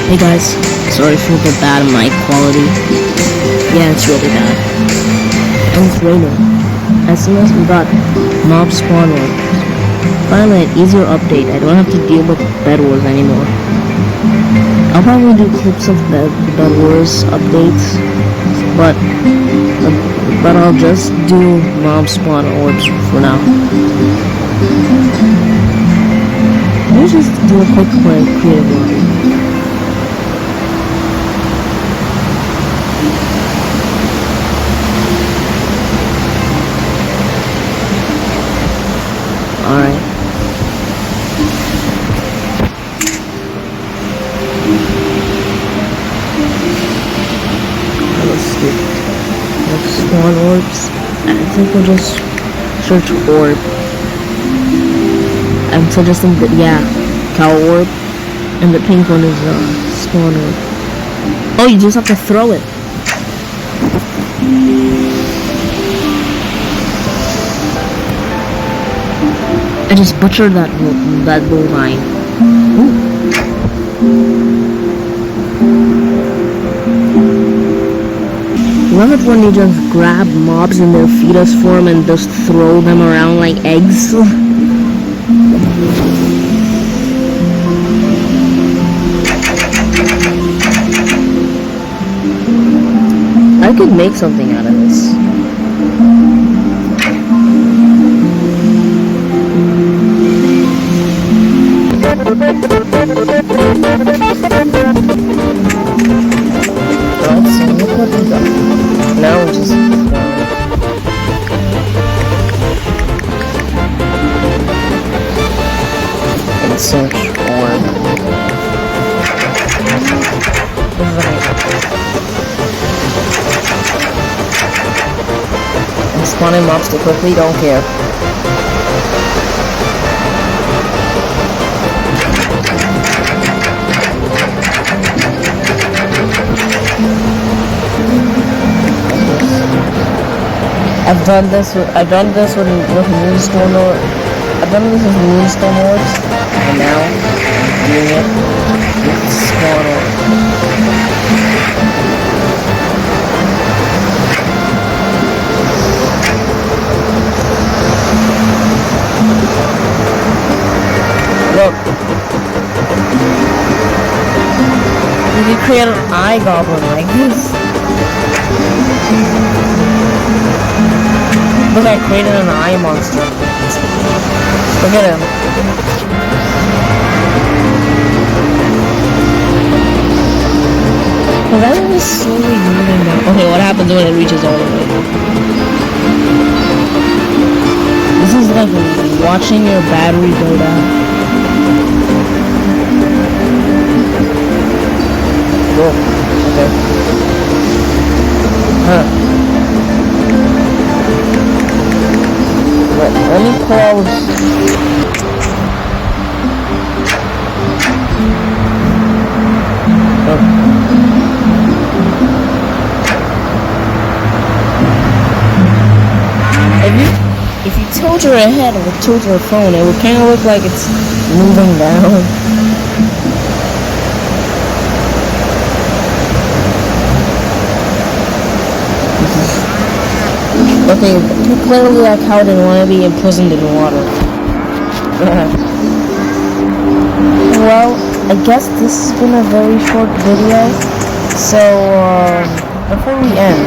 Hey guys, sorry for the bad mic quality. Yeah, it's really bad. And it's raining. As soon as we got mob spawn one, finally an easier update. I don't have to deal with Bed Wars anymore. I'll probably do clips of Bed Wars updates, but I'll just do mob spawn orbs for now. Let me just do a quick creative one. Alright. Let's do spawn orbs. I think we'll just search orb. I'm suggesting that, yeah, cow orb. And the pink one is spawn orb. Oh, you just have to throw it. I just butchered that bull line. Love it when you just grab mobs in their fetus form and just throw them around like eggs. I could make something out of this. Now we're just gonna search orb. I'm spawning mobs too quickly, don't care. I've done this with Moonstone Orbs. I've done this with Moonstone Orbs, and now I'm doing it with Spawn Orbs. Look, you can create an eye goblin like this. Look, I created an eye monster. Look at him. Well, that is slowly moving down. Okay, what happens when it reaches all the way? This is like watching your battery go down. Whoa, okay. Huh. Let me pause. Oh. If you tilt your head or tilt your phone, it would kind of look like it's moving down. Okay, clearly that cow didn't want to be imprisoned in water. Yeah. Well, I guess this has been a very short video. So, before we end...